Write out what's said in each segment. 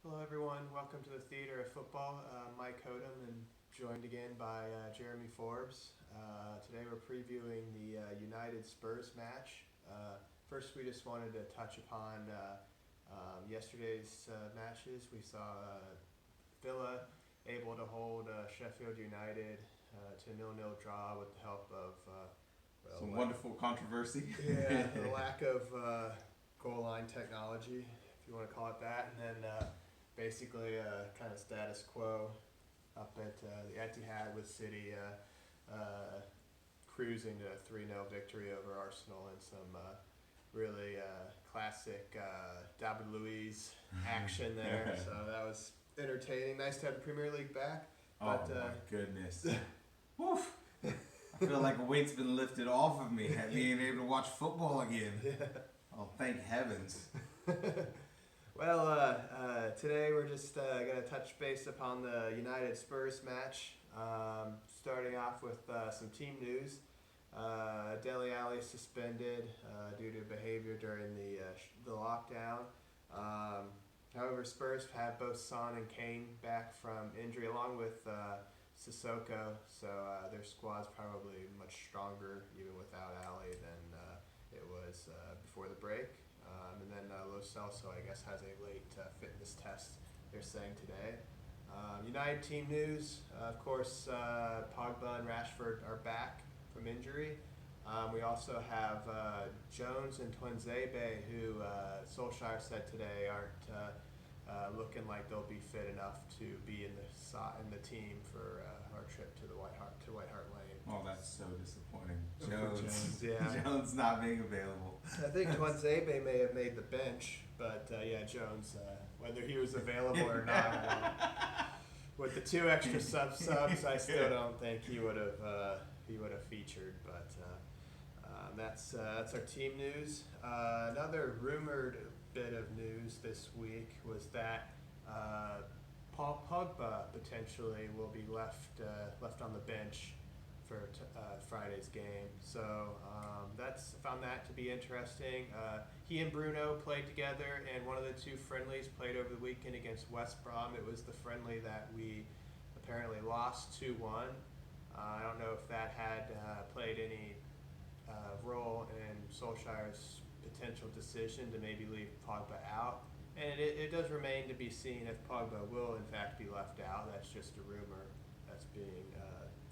Hello, everyone. Welcome to the Theater of Football. Mike Hodem and joined again by Jeremy Forbes. Today we're previewing the United Spurs match. First, we just wanted to touch upon yesterday's matches. We saw Villa able to hold Sheffield United to a 0-0 draw with the help of Some wonderful controversy. the lack of goal line technology, if you want to call it that, and then basically kind of status quo up at the Etihad with City cruising to a 3-0 victory over Arsenal and some really classic David Luiz action there. So that was entertaining. Nice to have the Premier League back. Oh my goodness. Woof. I feel like a weight's been lifted off of me, being able to watch football again. Yeah. Oh, thank heavens. Well, today we're just going to touch base upon the United Spurs match. Starting off with some team news. Dele Alli suspended due to behavior during the lockdown. However, Spurs have both Son and Kane back from injury, along with Sissoko. So their squad's probably much stronger, even without Alli, than it was before the break. And then Lo Celso, I guess, has a late fitness test, they're saying today. United team news, of course, Pogba and Rashford are back from injury. We also have Jones and Tuanzebe, who Solskjaer said today aren't looking like they'll be fit enough to be in the team for our trip to the White Hart Lane. Oh, that's so disappointing. Jones, yeah. Jones not being available. I think Tuanzebe may have made the bench, but yeah, Jones, whether he was available or not, with the two extra subs, I still don't think he would have featured. But that's our team news. Another rumored bit of news this week was that Paul Pogba potentially will be left on the bench for Friday's game. So found that to be interesting. He and Bruno played together, and one of the two friendlies played over the weekend against West Brom. It was the friendly that we apparently lost 2-1. I don't know if that had played any role in Solskjaer's potential decision to maybe leave Pogba out. And it does remain to be seen if Pogba will in fact be left out. That's just a rumor that's being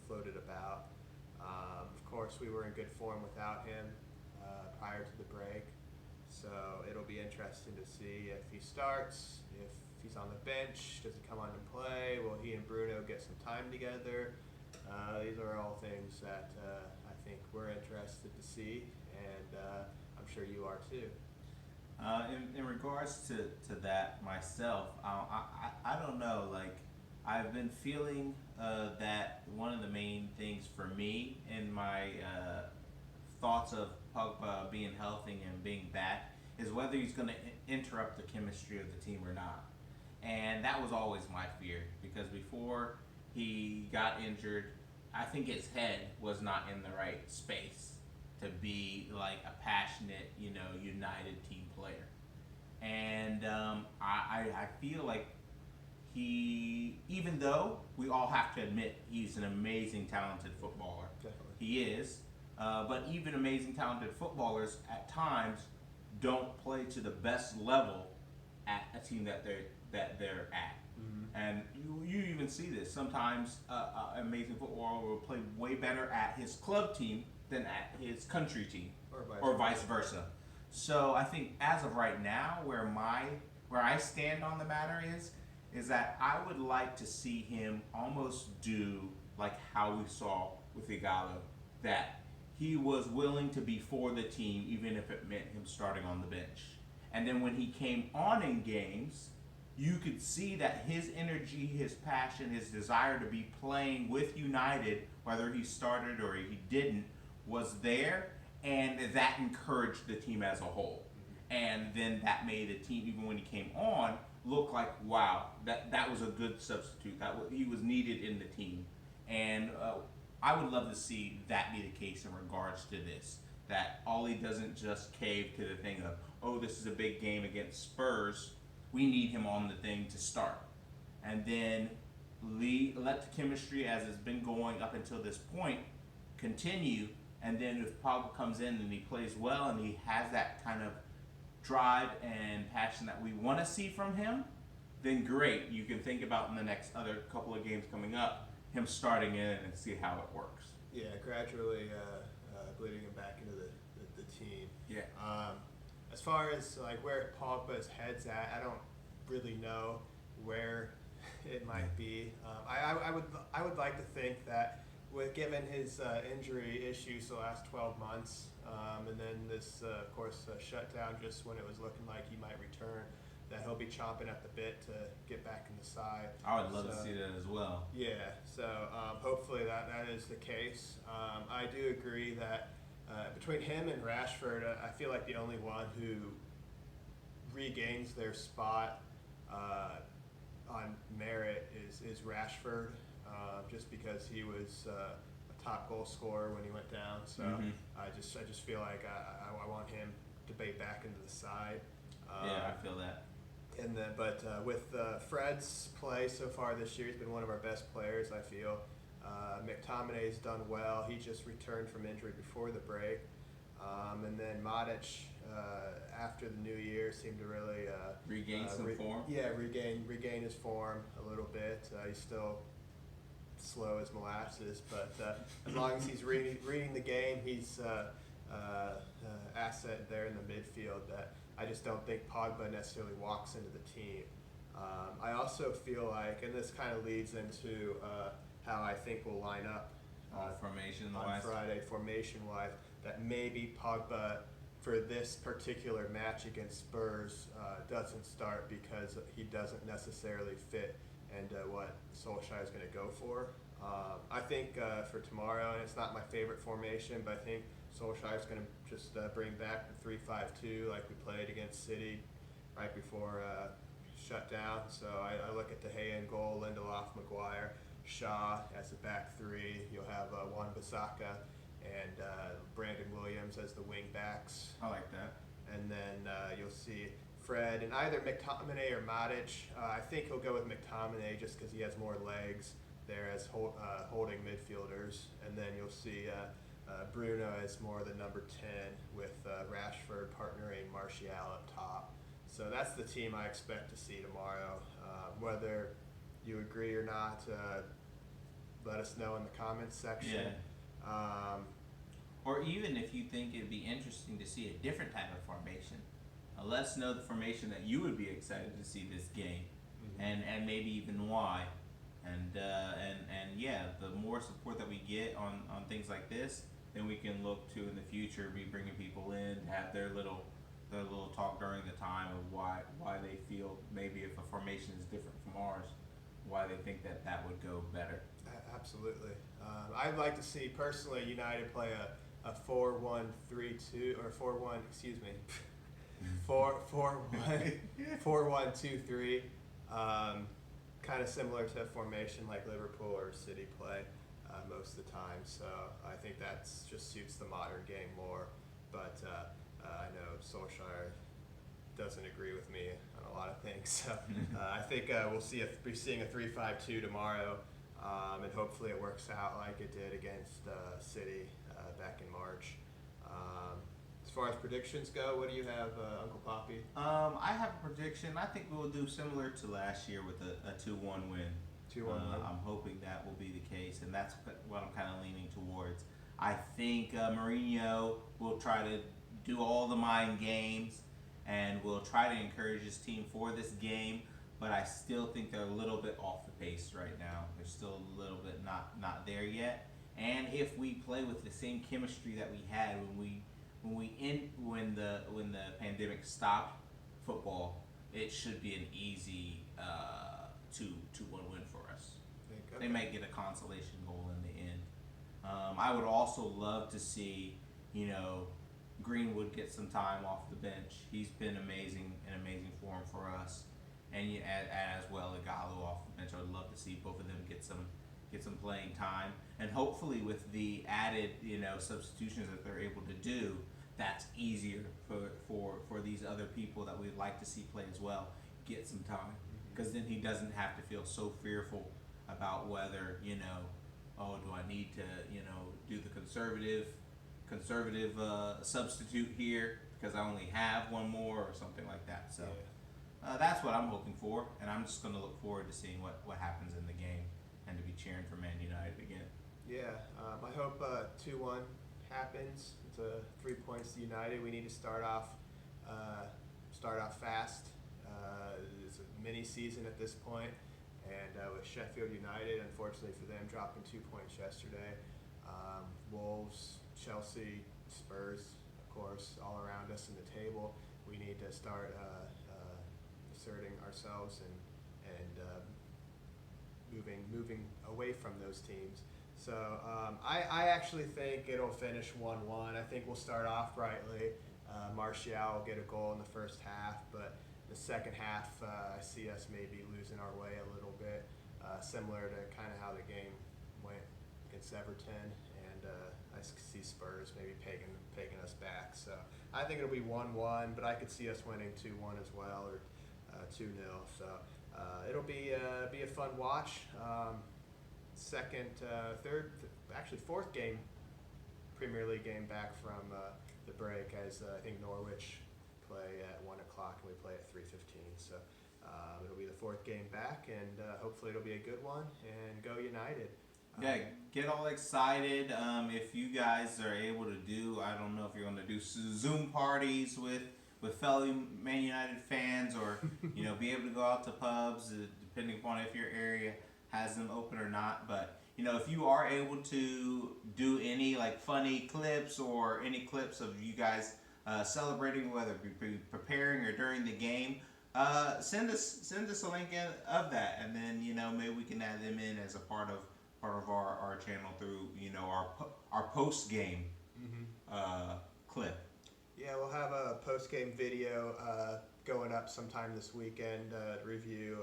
floated about. Of course, we were in good form without him prior to the break. So it'll be interesting to see if he starts, if he's on the bench, does he come on and play, will he and Bruno get some time together? These are all things that I think we're interested to see, and I'm sure you are too. In regards to that myself, I don't know. Like, I've been feeling that one of the main things for me in my thoughts of Pogba being healthy and being back is whether he's going to interrupt the chemistry of the team or not. And that was always my fear, because before he got injured, I think his head was not in the right space to be like a passionate, united team player. And I feel like even though we all have to admit he's an amazing, talented footballer. Definitely. He is. But even amazing, talented footballers at times don't play to the best level at a team that they're at. Mm-hmm. And you even see this. Sometimes an amazing footballer will play way better at his club team than at his country team, Or vice versa. So I think as of right now, where I stand on the matter is that I would like to see him almost do like how we saw with Igalo, that he was willing to be for the team even if it meant him starting on the bench. And then when he came on in games, you could see that his energy, his passion, his desire to be playing with United, whether he started or he didn't, was there, and that encouraged the team as a whole. And then that made the team, even when he came on, look like, wow, that was a good substitute. He was needed in the team. And I would love to see that be the case in regards to this. That Ollie doesn't just cave to the thing of, oh, this is a big game against Spurs, we need him on the thing to start, and then let the chemistry as it's been going up until this point continue. And then if Pogba comes in and he plays well and he has that kind of drive and passion that we want to see from him, then great. You can think about in the next other couple of games coming up, him starting in and see how it works. Yeah, gradually bleeding him back into the team. Yeah. As far as like where Pogba's head's at, I don't really know where it might be. I would like to think that given his injury issues the last 12 months, and then this of course shutdown just when it was looking like he might return, that he'll be chomping at the bit to get back in the side. I would love to see that as well. Yeah, so hopefully that is the case. I do agree that between him and Rashford, I feel like the only one who regains their spot on merit is Rashford, just because he was a top goal scorer when he went down. So I just feel like I want him to bait back into the side. Yeah, I feel that. But with Fred's play so far this year, he's been one of our best players, I feel. McTominay's done well. He just returned from injury before the break. And then Matic, after the new year, seemed to really regain some form. Yeah, regain his form a little bit. He's still slow as molasses, but as long as he's reading the game, he's asset there in the midfield that I just don't think Pogba necessarily walks into the team. I also feel like, and this kind of leads into how I think we'll line up formation-wise on Friday, formation-wise, that maybe Pogba for this particular match against Spurs doesn't start because he doesn't necessarily fit into what Solskjaer is going to go for. I think for tomorrow, and it's not my favorite formation, but I think Solskjaer is going to just bring back the 3-5-2 like we played against City right before shutdown. So I look at De Gea in goal, Lindelof, Maguire, Shaw as the back three. You'll have Wan-Bissaka and Brandon Williams as the wing backs. I like that. And then you'll see Fred and either McTominay or Matic. I think he'll go with McTominay just because he has more legs there as holding midfielders. And then you'll see Bruno as more the number 10 with Rashford partnering Martial up top. So that's the team I expect to see tomorrow. Whether you agree or not, let us know in the comments section. Yeah. Or even if you think it'd be interesting to see a different type of formation, let us know the formation that you would be excited to see this game, and maybe even why. And yeah, the more support that we get on things like this, then we can look to in the future be bringing people in to have their little talk during the time of why they feel maybe if a formation is different from ours, why they think that would go better. Absolutely. I'd like to see personally United play a 4-1-3-2 or 4-1. Excuse me. 4-1-2-3. Kind of similar to a formation like Liverpool or City play most of the time. So I think that just suits the modern game more. But I know Solskjaer doesn't agree with me on a lot of things. So I think we'll be seeing a 3-5-2 tomorrow, and hopefully it works out like it did against City back in March. As far as predictions go, what do you have, Uncle Poppy? I have a prediction. I think we'll do similar to last year with a 2-1 win. 2-1 win. I'm hoping that will be the case, and that's what I'm kind of leaning towards. I think Mourinho will try to do all the mind games and will try to encourage his team for this game, but I still think they're a little bit off the pace right now. They're still a little bit not there yet. And if we play with the same chemistry that we had when the pandemic stopped football, it should be an easy 2-1 win for us. Okay. They might get a consolation goal in the end. I would also love to see, Greenwood get some time off the bench. He's been amazing form for us, and as well Igalo off the bench. I would love to see both of them get some playing time, and hopefully with the added substitutions that they're able to do, that's easier for these other people that we'd like to see play as well. get some time, because then he doesn't have to feel so fearful about whether, oh, do I need to, do the conservative substitute here because I only have one more or something like that. So that's what I'm hoping for, and I'm just going to look forward to seeing what happens in the game and to be cheering for Man United again. Yeah, I hope 2-1 happens. It's 3 points to United. We need to start off fast. It's a mini season at this point, and with Sheffield United, unfortunately for them, dropping 2 points yesterday. Wolves, Chelsea, Spurs, of course, all around us in the table. We need to start asserting ourselves and moving away from those teams. So I actually think it'll finish 1-1. I think we'll start off brightly. Martial will get a goal in the first half, but the second half I see us maybe losing our way a little bit, similar to kind of how the game went against Everton, and I see Spurs maybe pegging us back. So I think it'll be 1-1, but I could see us winning 2-1 as well, or 2-0. So it'll be a fun watch. Fourth game, Premier League game back from the break, as I think Norwich play at 1 o'clock and we play at 3:15. So it'll be the fourth game back, and hopefully it'll be a good one. And go United! Yeah, get all excited. If you guys are able to do, I don't know if you're going to do Zoom parties with fellow Man United fans, or be able to go out to pubs, depending upon if your area has them open or not. But if you are able to do any like funny clips or any clips of you guys celebrating, whether it be preparing or during the game, send us a link of that, and then maybe we can add them in as a part of our channel through our post game clip. Yeah, we'll have a post game video going up sometime this weekend to review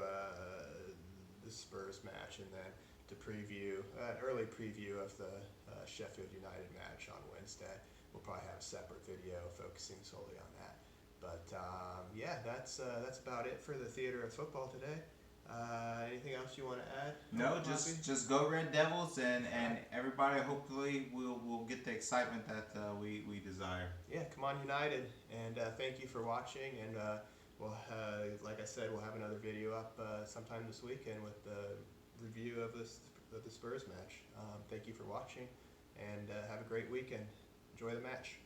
the Spurs match, and then to preview an early preview of the Sheffield United match on Wednesday. We'll probably have a separate video focusing solely on that. But that's about it for the Theater of Football today. Anything else you want to add? No, just go Red Devils, and everybody hopefully will get the excitement that we desire. Yeah, come on United, and thank you for watching, and we'll like I said, we'll have another video up sometime this weekend with the review of the Spurs match. Thank you for watching, and have a great weekend. Enjoy the match.